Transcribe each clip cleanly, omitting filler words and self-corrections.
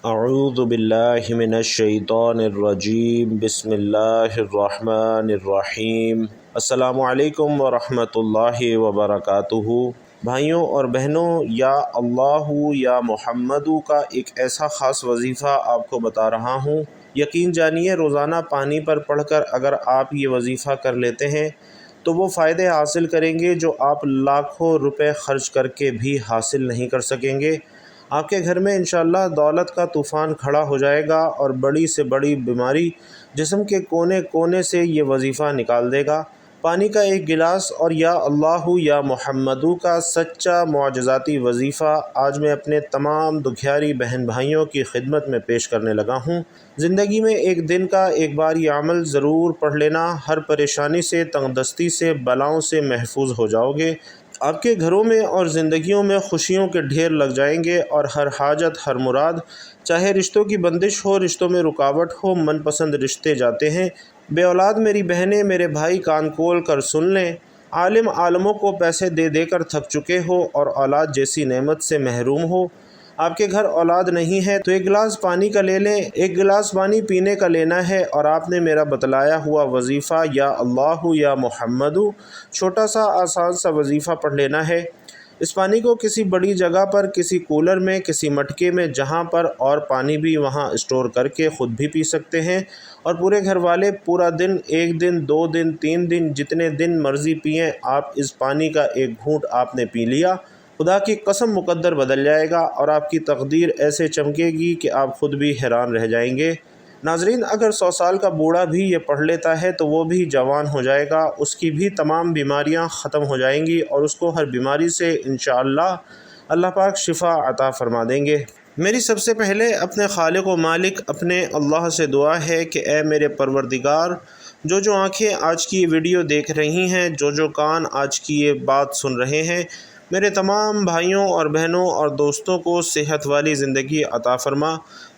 اعوذ باللہ من الشیطان الرجیم بسم اللہ الرحمن الرحیم السلام علیکم ورحمۃ اللہ وبرکاتہ۔ بھائیوں اور بہنوں، یا اللہ یا محمد کا ایک ایسا خاص وظیفہ آپ کو بتا رہا ہوں۔ یقین جانیے روزانہ پانی پر پڑھ کر اگر آپ یہ وظیفہ کر لیتے ہیں تو وہ فائدے حاصل کریں گے جو آپ لاکھوں روپے خرچ کر کے بھی حاصل نہیں کر سکیں گے۔ آپ کے گھر میں انشاءاللہ دولت کا طوفان کھڑا ہو جائے گا اور بڑی سے بڑی بیماری جسم کے کونے کونے سے یہ وظیفہ نکال دے گا۔ پانی کا ایک گلاس اور یا اللہ یا محمد کا سچا معجزاتی وظیفہ آج میں اپنے تمام دکھیاری بہن بھائیوں کی خدمت میں پیش کرنے لگا ہوں۔ زندگی میں ایک دن کا ایک بار یہ عمل ضرور پڑھ لینا، ہر پریشانی سے، تنگ دستی سے، بلاؤں سے محفوظ ہو جاؤ گے۔ آپ کے گھروں میں اور زندگیوں میں خوشیوں کے ڈھیر لگ جائیں گے اور ہر حاجت، ہر مراد، چاہے رشتوں کی بندش ہو، رشتوں میں رکاوٹ ہو، من پسند رشتے جاتے ہیں۔ بے اولاد میری بہنیں، میرے بھائی کان کھول کر سن لیں، عالم عالموں کو پیسے دے دے کر تھک چکے ہو اور اولاد جیسی نعمت سے محروم ہو۔ آپ کے گھر اولاد نہیں ہے تو ایک گلاس پانی کا لے لیں، ایک گلاس پانی پینے کا لینا ہے اور آپ نے میرا بتلایا ہوا وظیفہ یا اللہ یا محمد، چھوٹا سا آسان سا وظیفہ پڑھ لینا ہے۔ اس پانی کو کسی بڑی جگہ پر، کسی کولر میں، کسی مٹکے میں، جہاں پر اور پانی بھی وہاں اسٹور کر کے خود بھی پی سکتے ہیں اور پورے گھر والے پورا دن، ایک دن، 2 دن، 3 دن، جتنے دن مرضی پئیں۔ آپ اس پانی کا ایک گھونٹ آپ نے پی لیا، خدا کی قسم مقدر بدل جائے گا اور آپ کی تقدیر ایسے چمکے گی کہ آپ خود بھی حیران رہ جائیں گے۔ ناظرین، اگر 100 سال کا بوڑھا بھی یہ پڑھ لیتا ہے تو وہ بھی جوان ہو جائے گا، اس کی بھی تمام بیماریاں ختم ہو جائیں گی اور اس کو ہر بیماری سے انشاءاللہ اللہ پاک شفا عطا فرما دیں گے۔ میری سب سے پہلے اپنے خالق و مالک اپنے اللہ سے دعا ہے کہ اے میرے پروردگار، جو آنکھیں آج کی یہ ویڈیو دیکھ رہی ہیں، جو کان آج کی یہ بات سن رہے ہیں، میرے تمام بھائیوں اور بہنوں اور دوستوں کو صحت والی زندگی عطا فرما،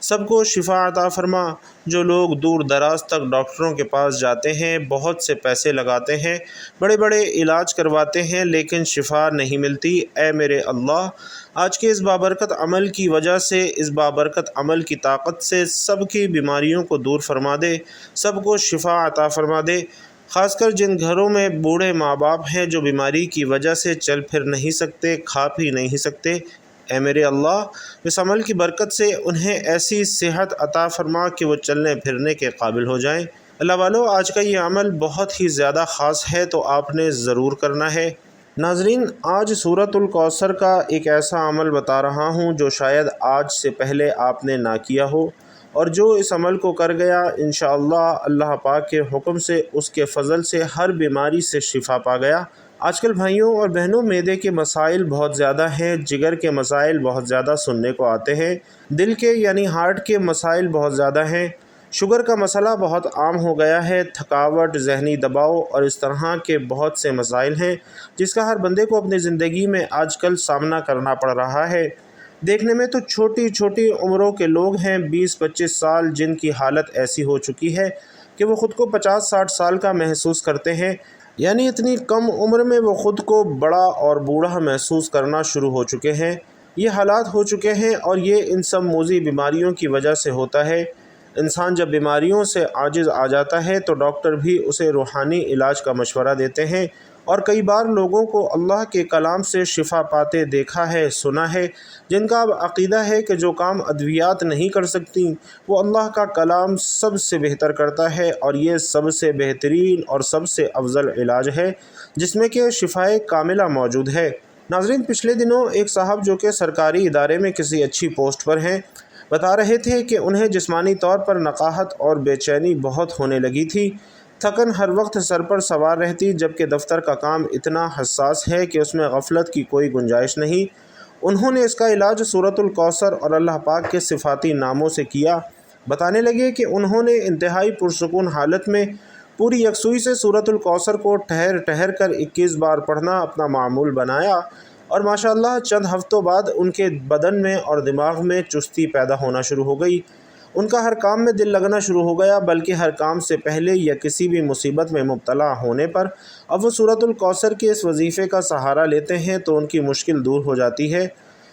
سب کو شفا عطا فرما۔ جو لوگ دور دراز تک ڈاکٹروں کے پاس جاتے ہیں، بہت سے پیسے لگاتے ہیں، بڑے بڑے علاج کرواتے ہیں لیکن شفا نہیں ملتی، اے میرے اللہ، آج کے اس بابرکت عمل کی وجہ سے، اس بابرکت عمل کی طاقت سے سب کی بیماریوں کو دور فرما دے، سب کو شفا عطا فرما دے۔ خاص کر جن گھروں میں بوڑھے ماں باپ ہیں جو بیماری کی وجہ سے چل پھر نہیں سکتے، کھا پی نہیں سکتے، اے میرے اللہ، اس عمل کی برکت سے انہیں ایسی صحت عطا فرما کہ وہ چلنے پھرنے کے قابل ہو جائیں۔ اللہ والو، آج کا یہ عمل بہت ہی زیادہ خاص ہے تو آپ نے ضرور کرنا ہے۔ ناظرین، آج سورۃ الکوثر کا ایک ایسا عمل بتا رہا ہوں جو شاید آج سے پہلے آپ نے نہ کیا ہو، اور جو اس عمل کو کر گیا انشاءاللہ اللہ پاک کے حکم سے، اس کے فضل سے ہر بیماری سے شفا پا گیا۔ آج کل بھائیوں اور بہنوں، معدے کے مسائل بہت زیادہ ہیں، جگر کے مسائل بہت زیادہ سننے کو آتے ہیں، دل کے یعنی ہارٹ کے مسائل بہت زیادہ ہیں، شوگر کا مسئلہ بہت عام ہو گیا ہے، تھکاوٹ، ذہنی دباؤ اور اس طرح کے بہت سے مسائل ہیں جس کا ہر بندے کو اپنی زندگی میں آج کل سامنا کرنا پڑ رہا ہے۔ دیکھنے میں تو چھوٹی چھوٹی عمروں کے لوگ ہیں، 20-25 سال، جن کی حالت ایسی ہو چکی ہے کہ وہ خود کو 50-60 سال کا محسوس کرتے ہیں، یعنی اتنی کم عمر میں وہ خود کو بڑا اور بوڑھا محسوس کرنا شروع ہو چکے ہیں۔ یہ حالات ہو چکے ہیں اور یہ ان سب موذی بیماریوں کی وجہ سے ہوتا ہے۔ انسان جب بیماریوں سے عاجز آ جاتا ہے تو ڈاکٹر بھی اسے روحانی علاج کا مشورہ دیتے ہیں، اور کئی بار لوگوں کو اللہ کے کلام سے شفا پاتے دیکھا ہے، سنا ہے، جن کا اب عقیدہ ہے کہ جو کام ادویات نہیں کر سکتی وہ اللہ کا کلام سب سے بہتر کرتا ہے، اور یہ سب سے بہترین اور سب سے افضل علاج ہے جس میں کہ شفائے کاملہ موجود ہے۔ ناظرین، پچھلے دنوں ایک صاحب جو کہ سرکاری ادارے میں کسی اچھی پوسٹ پر ہیں، بتا رہے تھے کہ انہیں جسمانی طور پر نقاہت اور بے چینی بہت ہونے لگی تھی، تھکن ہر وقت سر پر سوار رہتی، جبکہ دفتر کا کام اتنا حساس ہے کہ اس میں غفلت کی کوئی گنجائش نہیں۔ انہوں نے اس کا علاج سورۃ الکوثر اور اللہ پاک کے صفاتی ناموں سے کیا۔ بتانے لگے کہ انہوں نے انتہائی پرسکون حالت میں پوری یکسوئی سے سورۃ الکوثر کو ٹھہر ٹھہر کر 21 بار پڑھنا اپنا معمول بنایا، اور ماشاءاللہ چند ہفتوں بعد ان کے بدن میں اور دماغ میں چستی پیدا ہونا شروع ہو گئی۔ ان کا ہر کام میں دل لگنا شروع ہو گیا، بلکہ ہر کام سے پہلے یا کسی بھی مصیبت میں مبتلا ہونے پر اب وہ سورۃ الکوثر کے اس وظیفے کا سہارا لیتے ہیں تو ان کی مشکل دور ہو جاتی ہے۔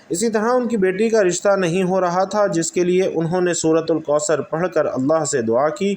اسی طرح ان کی بیٹی کا رشتہ نہیں ہو رہا تھا، جس کے لیے انہوں نے سورۃ الکوثر پڑھ کر اللہ سے دعا کی۔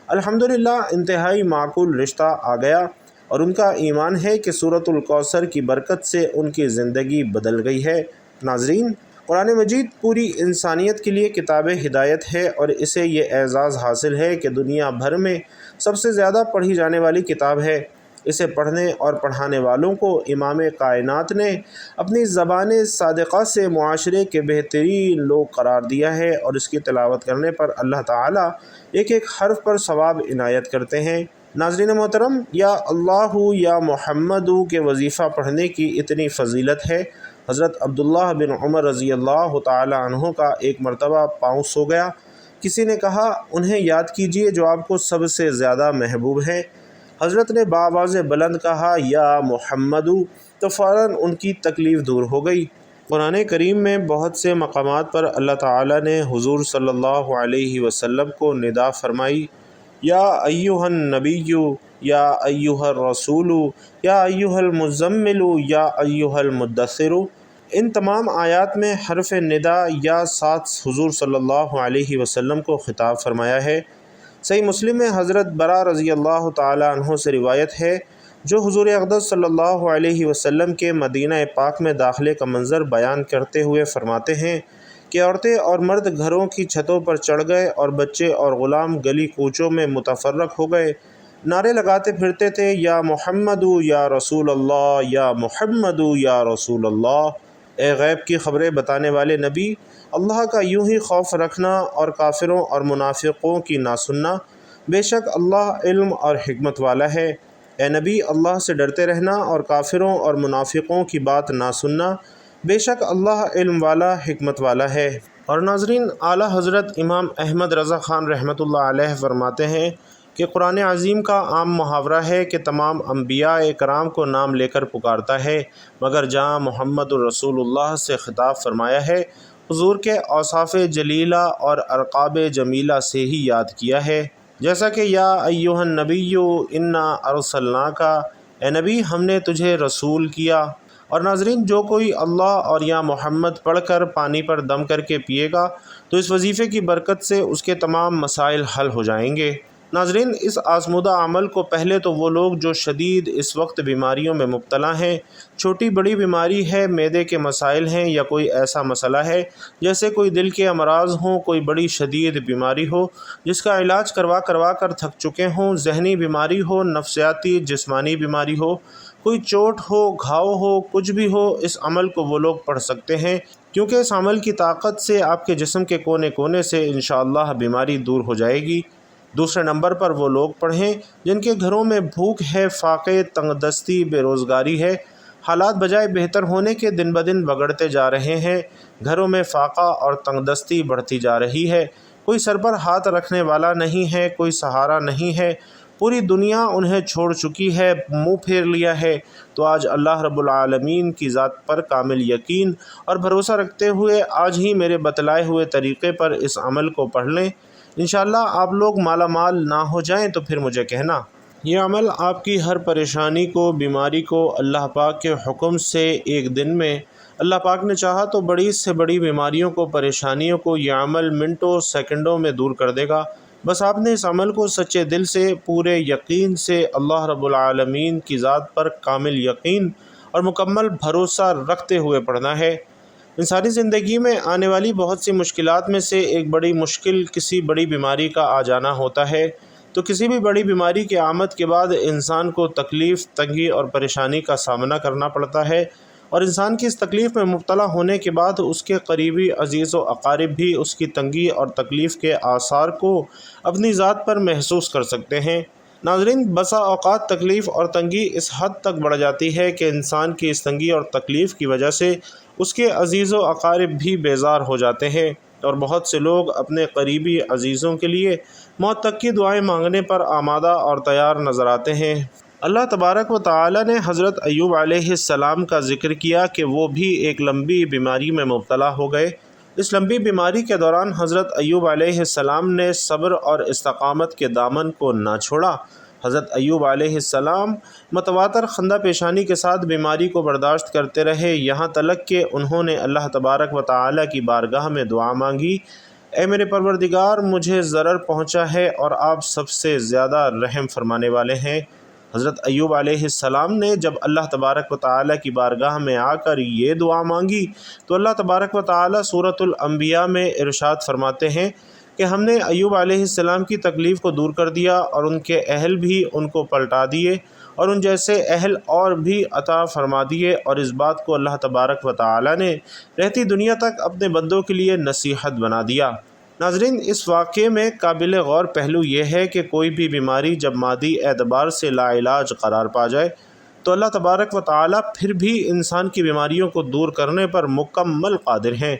الحمدللہ انتہائی معقول رشتہ آ گیا، اور ان کا ایمان ہے کہ سورۃ الکوثر کی برکت سے ان کی زندگی بدل گئی ہے۔ ناظرین، قرآن مجید پوری انسانیت کے لیے کتاب ہدایت ہے، اور اسے یہ اعزاز حاصل ہے کہ دنیا بھر میں سب سے زیادہ پڑھی جانے والی کتاب ہے۔ اسے پڑھنے اور پڑھانے والوں کو امام کائنات نے اپنی زبان صادقہ سے معاشرے کے بہترین لوگ قرار دیا ہے، اور اس کی تلاوت کرنے پر اللہ تعالیٰ ایک ایک حرف پر ثواب عنایت کرتے ہیں۔ ناظرین محترم، یا اللہ یا محمد کے وظیفہ پڑھنے کی اتنی فضیلت ہے۔ حضرت عبداللہ بن عمر رضی اللہ تعالی عنہ کا ایک مرتبہ پاؤں سو گیا۔ کسی نے کہا انہیں یاد کیجئے جو آپ کو سب سے زیادہ محبوب ہیں۔ حضرت نے بآواز بلند کہا یا محمد، تو فوراً ان کی تکلیف دور ہو گئی۔ قرآن کریم میں بہت سے مقامات پر اللہ تعالیٰ نے حضور صلی اللہ علیہ وسلم کو ندا فرمائی، یا ایھا النبی، یا ایھا الرسول، یا ایھا المزمل، یا ایھا المدثر۔ ان تمام آیات میں حرف ندا یا ساتھ حضور صلی اللہ علیہ وسلم کو خطاب فرمایا ہے۔ صحیح مسلم میں حضرت برا رضی اللہ تعالی عنہ سے روایت ہے، جو حضور اقدس صلی اللہ علیہ وسلم کے مدینہ پاک میں داخلے کا منظر بیان کرتے ہوئے فرماتے ہیں کہ عورتیں اور مرد گھروں کی چھتوں پر چڑھ گئے، اور بچے اور غلام گلی کوچوں میں متفرق ہو گئے، نعرے لگاتے پھرتے تھے، یا محمد یا رسول اللہ، یا محمد یا رسول اللہ۔ اے غیب کی خبریں بتانے والے نبی، اللہ کا یوں ہی خوف رکھنا اور کافروں اور منافقوں کی نہ سننا، بے شک اللہ علم اور حکمت والا ہے۔ اے نبی، اللہ سے ڈرتے رہنا اور کافروں اور منافقوں کی بات نہ سننا، بے شک اللہ علم والا حکمت والا ہے۔ اور ناظرین، اعلیٰ حضرت امام احمد رضا خان رحمۃ اللہ علیہ فرماتے ہیں کہ قرآن عظیم کا عام محاورہ ہے کہ تمام انبیاء کرام کو نام لے کر پکارتا ہے، مگر جہاں محمد الرسول اللہ سے خطاب فرمایا ہے، حضور کے اوصاف جلیلہ اور القاب جمیلہ سے ہی یاد کیا ہے، جیسا کہ یا ایھا النبی انا ارسلناک، اے نبی ہم نے تجھے رسول کیا۔ اور ناظرین، جو کوئی اللہ اور یا محمد پڑھ کر پانی پر دم کر کے پیے گا تو اس وظیفے کی برکت سے اس کے تمام مسائل حل ہو جائیں گے۔ ناظرین، اس آزمودہ عمل کو پہلے تو وہ لوگ جو شدید اس وقت بیماریوں میں مبتلا ہیں، چھوٹی بڑی بیماری ہے، معدے کے مسائل ہیں، یا کوئی ایسا مسئلہ ہے جیسے کوئی دل کے امراض ہوں، کوئی بڑی شدید بیماری ہو جس کا علاج کروا کر تھک چکے ہوں، ذہنی بیماری ہو، نفسیاتی جسمانی بیماری ہو، کوئی چوٹ ہو، گھاؤ ہو، کچھ بھی ہو، اس عمل کو وہ لوگ پڑھ سکتے ہیں، کیونکہ اس عمل کی طاقت سے آپ کے جسم کے کونے کونے سے انشاءاللہ بیماری دور ہو جائے گی۔ دوسرے نمبر پر وہ لوگ پڑھیں جن کے گھروں میں بھوک ہے، فاقے، تنگ دستی، بے روزگاری ہے، حالات بجائے بہتر ہونے کے دن بدن بگڑتے جا رہے ہیں، گھروں میں فاقہ اور تنگ دستی بڑھتی جا رہی ہے، کوئی سر پر ہاتھ رکھنے والا نہیں ہے، کوئی سہارا نہیں ہے، پوری دنیا انہیں چھوڑ چکی ہے، منہ پھیر لیا ہے، تو آج اللہ رب العالمین کی ذات پر کامل یقین اور بھروسہ رکھتے ہوئے آج ہی میرے بتلائے ہوئے طریقے پر اس عمل کو پڑھ لیں، انشاءاللہ آپ لوگ مالا مال نہ ہو جائیں تو پھر مجھے کہنا۔ یہ عمل آپ کی ہر پریشانی کو، بیماری کو اللہ پاک کے حکم سے ایک دن میں، اللہ پاک نے چاہا تو بڑی سے بڑی بیماریوں کو، پریشانیوں کو یہ عمل منٹوں سیکنڈوں میں دور کر دے گا۔ بس آپ نے اس عمل کو سچے دل سے، پورے یقین سے، اللہ رب العالمین کی ذات پر کامل یقین اور مکمل بھروسہ رکھتے ہوئے پڑھنا ہے۔ انسانی زندگی میں آنے والی بہت سی مشکلات میں سے ایک بڑی مشکل کسی بڑی بیماری کا آ جانا ہوتا ہے، تو کسی بھی بڑی بیماری کی آمد کے بعد انسان کو تکلیف، تنگی اور پریشانی کا سامنا کرنا پڑتا ہے، اور انسان کی اس تکلیف میں مبتلا ہونے کے بعد اس کے قریبی عزیز و اقارب بھی اس کی تنگی اور تکلیف کے آثار کو اپنی ذات پر محسوس کر سکتے ہیں۔ ناظرین، بسا اوقات تکلیف اور تنگی اس حد تک بڑھ جاتی ہے کہ انسان کی اس تنگی اور تکلیف کی وجہ سے اس کے عزیز و اقارب بھی بیزار ہو جاتے ہیں، اور بہت سے لوگ اپنے قریبی عزیزوں کے لیے موت تک کی دعائیں مانگنے پر آمادہ اور تیار نظر آتے ہیں۔ اللہ تبارک و تعالی نے حضرت ایوب علیہ السلام کا ذکر کیا کہ وہ بھی ایک لمبی بیماری میں مبتلا ہو گئے۔ اس لمبی بیماری کے دوران حضرت ایوب علیہ السلام نے صبر اور استقامت کے دامن کو نہ چھوڑا، حضرت ایوب علیہ السلام متواتر خندہ پیشانی کے ساتھ بیماری کو برداشت کرتے رہے، یہاں تلک کہ انہوں نے اللہ تبارک و تعالی کی بارگاہ میں دعا مانگی، اے میرے پروردگار، مجھے ضرر پہنچا ہے اور آپ سب سے زیادہ رحم فرمانے والے ہیں۔ حضرت ایوب علیہ السلام نے جب اللہ تبارک و تعالی کی بارگاہ میں آ کر یہ دعا مانگی تو اللہ تبارک و تعالی سورۃ الانبیاء میں ارشاد فرماتے ہیں کہ ہم نے ایوب علیہ السلام کی تکلیف کو دور کر دیا اور ان کے اہل بھی ان کو پلٹا دیے اور ان جیسے اہل اور بھی عطا فرما دیے، اور اس بات کو اللہ تبارک و تعالی نے رہتی دنیا تک اپنے بندوں کے لیے نصیحت بنا دیا۔ ناظرین، اس واقعے میں قابل غور پہلو یہ ہے کہ کوئی بھی بیماری جب مادی اعتبار سے لا علاج قرار پا جائے تو اللہ تبارک و تعالی پھر بھی انسان کی بیماریوں کو دور کرنے پر مکمل قادر ہیں۔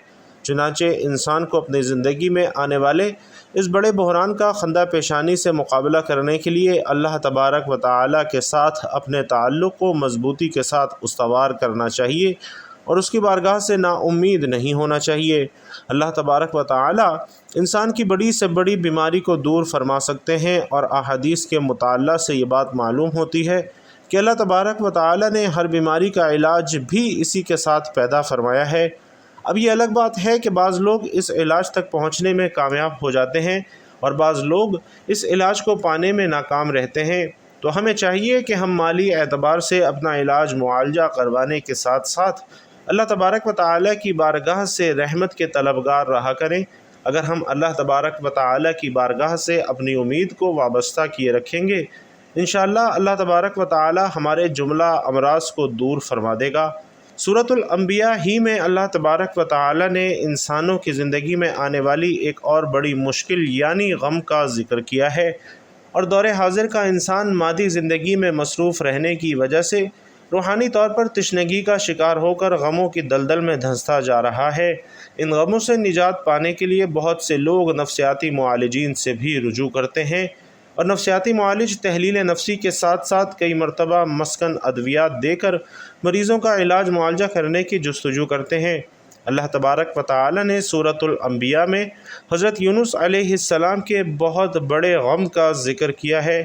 چنانچہ انسان کو اپنی زندگی میں آنے والے اس بڑے بحران کا خندہ پیشانی سے مقابلہ کرنے کے لیے اللہ تبارک و تعالی کے ساتھ اپنے تعلق کو مضبوطی کے ساتھ استوار کرنا چاہیے اور اس کی بارگاہ سے نا امید نہیں ہونا چاہیے۔ اللہ تبارک و تعالی انسان کی بڑی سے بڑی بیماری کو دور فرما سکتے ہیں، اور احادیث کے مطالعہ سے یہ بات معلوم ہوتی ہے کہ اللہ تبارک و تعالی نے ہر بیماری کا علاج بھی اسی کے ساتھ پیدا فرمایا ہے۔ اب یہ الگ بات ہے کہ بعض لوگ اس علاج تک پہنچنے میں کامیاب ہو جاتے ہیں اور بعض لوگ اس علاج کو پانے میں ناکام رہتے ہیں، تو ہمیں چاہیے کہ ہم مالی اعتبار سے اپنا علاج معالجہ کروانے کے ساتھ ساتھ اللہ تبارک و تعالی کی بارگاہ سے رحمت کے طلبگار رہا کریں۔ اگر ہم اللہ تبارک و تعالی کی بارگاہ سے اپنی امید کو وابستہ کیے رکھیں گے، انشاءاللہ اللہ تبارک و تعالی ہمارے جملہ امراض کو دور فرما دے گا۔ سورۃ الانبیاء ہی میں اللہ تبارک و تعالی نے انسانوں کی زندگی میں آنے والی ایک اور بڑی مشکل یعنی غم کا ذکر کیا ہے، اور دور حاضر کا انسان مادی زندگی میں مصروف رہنے کی وجہ سے روحانی طور پر تشنگی کا شکار ہو کر غموں کی دلدل میں دھنستا جا رہا ہے۔ ان غموں سے نجات پانے کے لیے بہت سے لوگ نفسیاتی معالجین سے بھی رجوع کرتے ہیں، اور نفسیاتی معالج تحلیل نفسی کے ساتھ ساتھ کئی مرتبہ مسکن ادویات دے کر مریضوں کا علاج معالجہ کرنے کی جستجو کرتے ہیں۔ اللہ تبارک و تعالی نے سورۃ الانبیاء میں حضرت یونس علیہ السلام کے بہت بڑے غم کا ذکر کیا ہے۔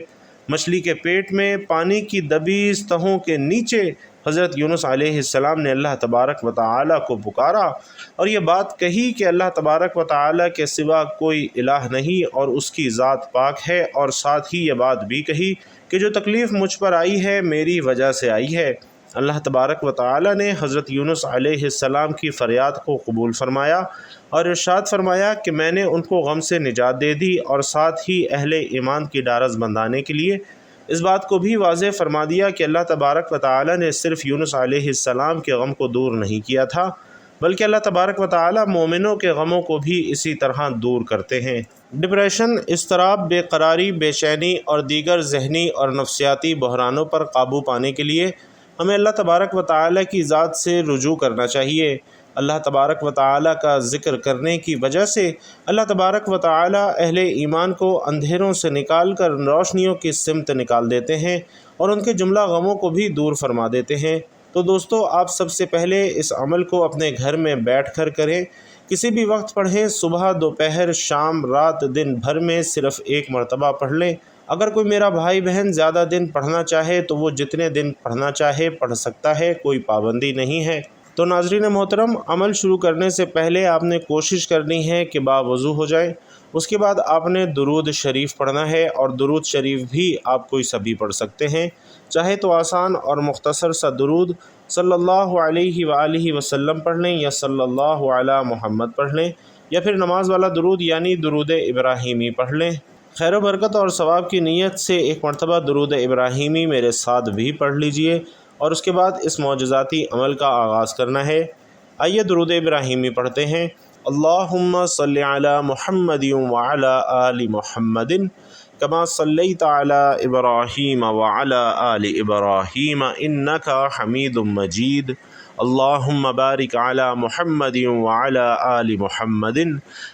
مچھلی کے پیٹ میں پانی کی دبیز تہوں کے نیچے حضرت یونس علیہ السلام نے اللہ تبارک و تعالی کو پکارا اور یہ بات کہی کہ اللہ تبارک و تعالی کے سوا کوئی الہ نہیں اور اس کی ذات پاک ہے، اور ساتھ ہی یہ بات بھی کہی کہ جو تکلیف مجھ پر آئی ہے میری وجہ سے آئی ہے۔ اللہ تبارک و تعالی نے حضرت یونس علیہ السلام کی فریاد کو قبول فرمایا اور ارشاد فرمایا کہ میں نے ان کو غم سے نجات دے دی، اور ساتھ ہی اہل ایمان کی ڈارس بندھانے کے لیے اس بات کو بھی واضح فرما دیا کہ اللہ تبارک و تعالی نے صرف یونس علیہ السلام کے غم کو دور نہیں کیا تھا، بلکہ اللہ تبارک و تعالی مومنوں کے غموں کو بھی اسی طرح دور کرتے ہیں۔ ڈپریشن، اضطراب، بے قراری، بے چینی اور دیگر ذہنی اور نفسیاتی بحرانوں پر قابو پانے کے لیے ہمیں اللہ تبارک و تعالی کی ذات سے رجوع کرنا چاہیے۔ اللہ تبارک و تعالی کا ذکر کرنے کی وجہ سے اللہ تبارک و تعالی اہل ایمان کو اندھیروں سے نکال کر روشنیوں کی سمت نکال دیتے ہیں اور ان کے جملہ غموں کو بھی دور فرما دیتے ہیں۔ تو دوستو، آپ سب سے پہلے اس عمل کو اپنے گھر میں بیٹھ کر کریں، کسی بھی وقت پڑھیں، صبح، دوپہر، شام، رات، دن بھر میں صرف ایک مرتبہ پڑھ لیں۔ اگر کوئی میرا بھائی بہن زیادہ دن پڑھنا چاہے تو وہ جتنے دن پڑھنا چاہے پڑھ سکتا ہے، کوئی پابندی نہیں ہے۔ تو ناظرین محترم، عمل شروع کرنے سے پہلے آپ نے کوشش کرنی ہے کہ باوضو ہو جائیں۔ اس کے بعد آپ نے درود شریف پڑھنا ہے، اور درود شریف بھی آپ کوئی سبھی پڑھ سکتے ہیں، چاہے تو آسان اور مختصر سا درود صلی اللہ علیہ وآلہ وسلم پڑھ لیں، یا صلی اللہ علی محمد پڑھ لیں، یا پھر نماز والا درود یعنی درود ابراہیمی پڑھ لیں۔ خیر و برکت اور ثواب کی نیت سے ایک مرتبہ درود ابراہیمی میرے ساتھ بھی پڑھ لیجئے، اور اس کے بعد اس معجزاتی عمل کا آغاز کرنا ہے۔ آئیے درود ابراہیمی پڑھتے ہیں۔ اللہم صلی علی محمد وعلی آل محمد کما صلیت علی ابراہیم وعلی آل ابراہیم انک حمید مجید۔ اللہم بارک علی محمد وعلی آل محمد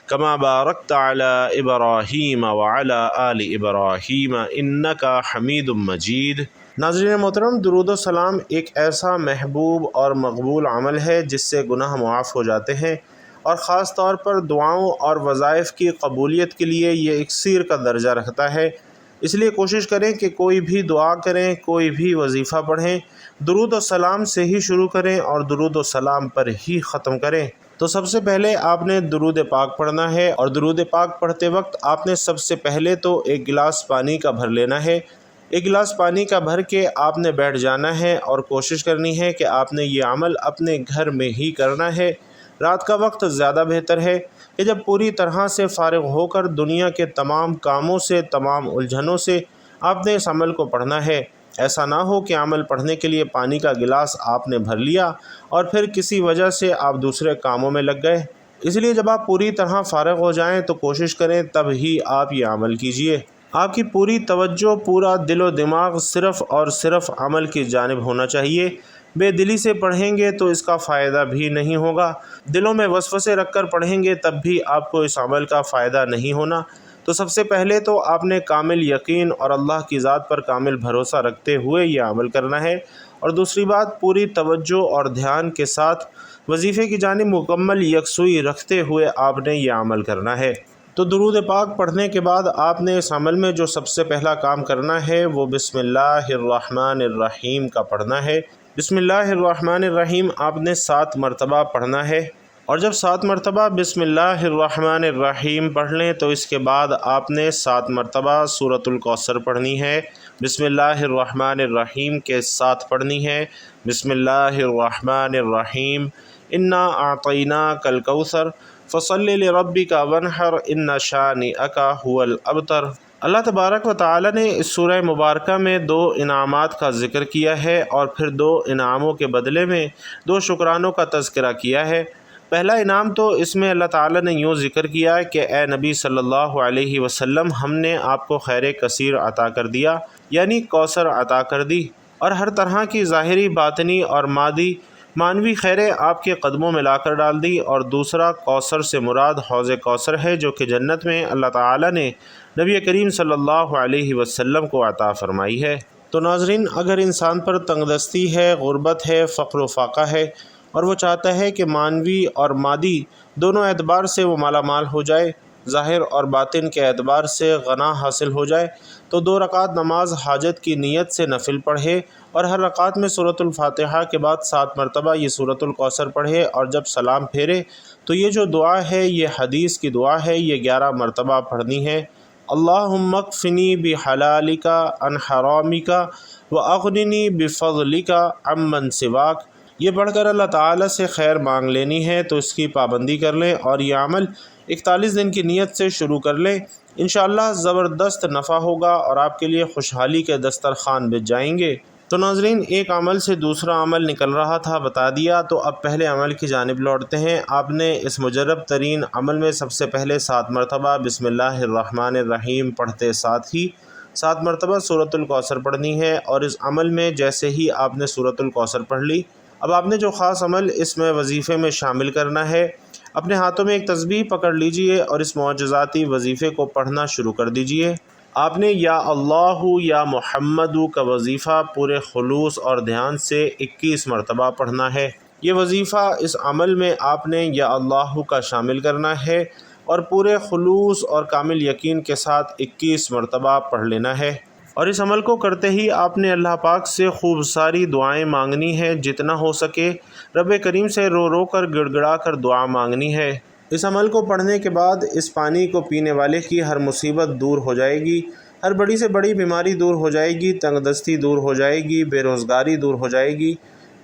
کما بارکت علی ابراہیم وعلی آل ابراہیم انک حمید مجید۔ ناظرین محترم، درود و سلام ایک ایسا محبوب اور مقبول عمل ہے جس سے گناہ معاف ہو جاتے ہیں، اور خاص طور پر دعاؤں اور وظائف کی قبولیت کے لیے یہ اکسیر کا درجہ رکھتا ہے۔ اس لیے کوشش کریں کہ کوئی بھی دعا کریں، کوئی بھی وظیفہ پڑھیں، درود و سلام سے ہی شروع کریں اور درود و سلام پر ہی ختم کریں۔ تو سب سے پہلے آپ نے درود پاک پڑھنا ہے، اور درود پاک پڑھتے وقت آپ نے سب سے پہلے تو ایک گلاس پانی کا بھر لینا ہے۔ ایک گلاس پانی کا بھر کے آپ نے بیٹھ جانا ہے اور کوشش کرنی ہے کہ آپ نے یہ عمل اپنے گھر میں ہی کرنا ہے۔ رات کا وقت زیادہ بہتر ہے کہ جب پوری طرح سے فارغ ہو کر دنیا کے تمام کاموں سے، تمام الجھنوں سے آپ نے اس عمل کو پڑھنا ہے۔ ایسا نہ ہو کہ عمل پڑھنے کے لیے پانی کا گلاس آپ نے بھر لیا اور پھر کسی وجہ سے آپ دوسرے کاموں میں لگ گئے۔ اس لیے جب آپ پوری طرح فارغ ہو جائیں تو کوشش کریں تب ہی آپ یہ عمل کیجئے۔ آپ کی پوری توجہ، پورا دل و دماغ صرف اور صرف عمل کی جانب ہونا چاہیے۔ بے دلی سے پڑھیں گے تو اس کا فائدہ بھی نہیں ہوگا، دلوں میں وسوسے رکھ کر پڑھیں گے تب بھی آپ کو اس عمل کا فائدہ نہیں ہونا۔ تو سب سے پہلے تو آپ نے کامل یقین اور اللہ کی ذات پر کامل بھروسہ رکھتے ہوئے یہ عمل کرنا ہے، اور دوسری بات پوری توجہ اور دھیان کے ساتھ وظیفے کی جانب مکمل یکسوئی رکھتے ہوئے آپ نے یہ عمل کرنا ہے۔ تو درود پاک پڑھنے کے بعد آپ نے اس عمل میں جو سب سے پہلا کام کرنا ہے وہ بسم اللہ الرحمن الرحیم کا پڑھنا ہے۔ بسم اللہ الرحمن الرحیم آپ نے 7 مرتبہ پڑھنا ہے، اور جب 7 مرتبہ بسم اللہ الرحمن الرحیم پڑھ لیں تو اس کے بعد آپ نے 7 مرتبہ سورۃ الکوثر پڑھنی ہے۔ بسم اللہ الرحمن الرحیم کے ساتھ پڑھنی ہے بسم اللہ الرحمن الرحیم انا اعطیناک الکوثر فصلی لربک وانحر ان شانئک ھو الابتر۔ اللہ تبارک و تعالی نے اس سورہ مبارکہ میں 2 انعامات کا ذکر کیا ہے، اور پھر 2 انعاموں کے بدلے میں 2 شکرانوں کا تذکرہ کیا ہے۔ پہلا انعام تو اس میں اللہ تعالی نے یوں ذکر کیا ہے کہ اے نبی صلی اللہ علیہ وسلم، ہم نے آپ کو خیر کثیر عطا کر دیا، یعنی کوثر عطا کر دی، اور ہر طرح کی ظاہری، باطنی اور معنوی خیریں آپ کے قدموں میں لا کر ڈال دی۔ اور دوسرا کوثر سے مراد حوض کوثر ہے، جو کہ جنت میں اللہ تعالی نے نبی کریم صلی اللہ علیہ وسلم کو عطا فرمائی ہے۔ تو ناظرین، اگر انسان پر تنگ دستی ہے، غربت ہے، فقر و فاقہ ہے، اور وہ چاہتا ہے کہ معنوی اور مادی دونوں اعتبار سے وہ مالا مال ہو جائے، ظاہر اور باطن کے اعتبار سے غنا حاصل ہو جائے، تو 2 رکعت نماز حاجت کی نیت سے نفل پڑھے، اور ہر رکعت میں سورۃ الفاتحہ کے بعد 7 مرتبہ یہ سورۃ الکوثر پڑھے، اور جب سلام پھیرے تو یہ جو دعا ہے یہ حدیث کی دعا ہے، یہ 11 مرتبہ پڑھنی ہے۔ اللہم اکفنی بحلالک عن حرامک واغننی بفضلک عمن سواک۔ یہ پڑھ کر اللہ تعالیٰ سے خیر مانگ لینی ہے، تو اس کی پابندی کر لیں اور یہ عمل 41 دن کی نیت سے شروع کر لیں۔ انشاءاللہ زبردست نفع ہوگا اور آپ کے لیے خوشحالی کے دسترخوان بچ جائیں گے۔ تو ناظرین، ایک عمل سے دوسرا عمل نکل رہا تھا، بتا دیا، تو اب پہلے عمل کی جانب لوٹتے ہیں۔ آپ نے اس مجرب ترین عمل میں سب سے پہلے 7 مرتبہ بسم اللہ الرحمن الرحیم پڑھتے ساتھ ہی 7 مرتبہ سورۃ الکوثر پڑھنی ہے، اور اس عمل میں جیسے ہی آپ نے سورۃ الکوثر پڑھ لی، اب آپ نے جو خاص عمل اس میں وظیفے میں شامل کرنا ہے، اپنے ہاتھوں میں ایک تسبیح پکڑ لیجئے اور اس معجزاتی وظیفے کو پڑھنا شروع کر دیجئے۔ آپ نے یا اللہ یا محمد کا وظیفہ پورے خلوص اور دھیان سے 21 مرتبہ پڑھنا ہے۔ یہ وظیفہ اس عمل میں آپ نے یا اللہ کا شامل کرنا ہے اور پورے خلوص اور کامل یقین کے ساتھ 21 مرتبہ پڑھ لینا ہے، اور اس عمل کو کرتے ہی آپ نے اللہ پاک سے خوب ساری دعائیں مانگنی ہے، جتنا ہو سکے رب کریم سے رو رو کر گڑ گڑا کر دعا مانگنی ہے۔ اس عمل کو پڑھنے کے بعد اس پانی کو پینے والے کی ہر مصیبت دور ہو جائے گی، ہر بڑی سے بڑی بیماری دور ہو جائے گی، تنگ دستی دور ہو جائے گی، بے روزگاری دور ہو جائے گی،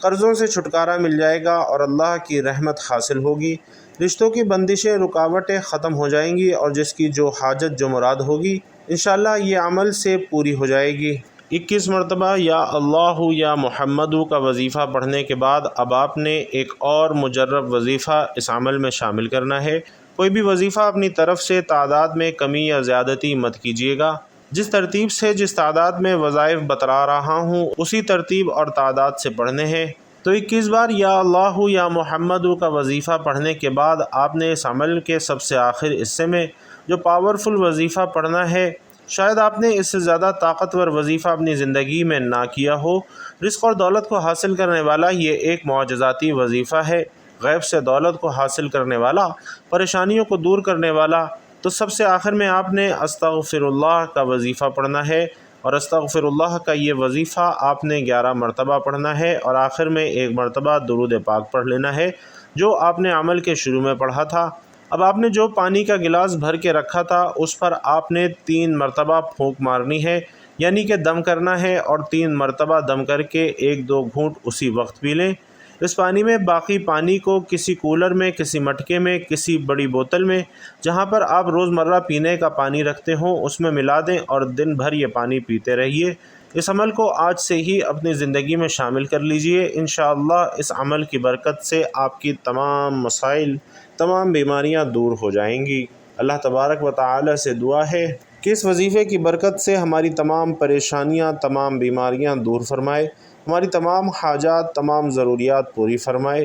قرضوں سے چھٹکارا مل جائے گا اور اللہ کی رحمت حاصل ہوگی، رشتوں کی بندشیں، رکاوٹیں ختم ہو جائیں گی، اور جس کی جو حاجت جو مراد ہوگی انشاءاللہ یہ عمل سے پوری ہو جائے گی۔ 21 مرتبہ یا اللہ یا محمد کا وظیفہ پڑھنے کے بعد اب آپ نے ایک اور مجرب وظیفہ اس عمل میں شامل کرنا ہے۔ کوئی بھی وظیفہ اپنی طرف سے تعداد میں کمی یا زیادتی مت کیجیے گا، جس ترتیب سے جس تعداد میں وظائف بتلا رہا ہوں اسی ترتیب اور تعداد سے پڑھنے ہیں۔ تو 21 بار یا اللہ یا محمد کا وظیفہ پڑھنے کے بعد آپ نے اس عمل کے سب سے آخر حصے میں جو پاورفل وظیفہ پڑھنا ہے، شاید آپ نے اس سے زیادہ طاقتور وظیفہ اپنی زندگی میں نہ کیا ہو۔ رزق اور دولت کو حاصل کرنے والا یہ ایک معجزاتی وظیفہ ہے، غیب سے دولت کو حاصل کرنے والا، پریشانیوں کو دور کرنے والا، تو سب سے آخر میں آپ نے استغفراللہ کا وظیفہ پڑھنا ہے، اور استغفراللہ کا یہ وظیفہ آپ نے 11 مرتبہ پڑھنا ہے، اور آخر میں 1 مرتبہ درود پاک پڑھ لینا ہے جو آپ نے عمل کے شروع میں پڑھا تھا۔ اب آپ نے جو پانی کا گلاس بھر کے رکھا تھا اس پر آپ نے 3 مرتبہ پھونک مارنی ہے، یعنی کہ دم کرنا ہے، اور 3 مرتبہ دم کر کے 1-2 گھونٹ اسی وقت پی لیں۔ اس پانی میں باقی پانی کو کسی کولر میں، کسی مٹکے میں، کسی بڑی بوتل میں، جہاں پر آپ روزمرہ پینے کا پانی رکھتے ہوں اس میں ملا دیں، اور دن بھر یہ پانی پیتے رہیے۔ اس عمل کو آج سے ہی اپنی زندگی میں شامل کر لیجئے۔ انشاءاللہ اس عمل کی برکت سے آپ کی تمام مسائل، تمام بیماریاں دور ہو جائیں گی۔ اللہ تبارک و تعالی سے دعا ہے کہ اس وظیفے کی برکت سے ہماری تمام پریشانیاں، تمام بیماریاں دور فرمائے، ہماری تمام حاجات، تمام ضروریات پوری فرمائے،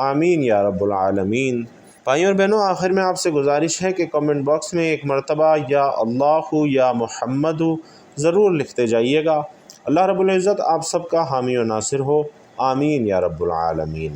آمین یا رب العالمین۔ بھائیوں اور بہنوں، آخر میں آپ سے گزارش ہے کہ کمنٹ باکس میں 1 مرتبہ یا اللہ یا محمد ضرور لکھتے جائیے گا۔ اللہ رب العزت آپ سب کا حامی و ناصر ہو، آمین یا رب العالمین۔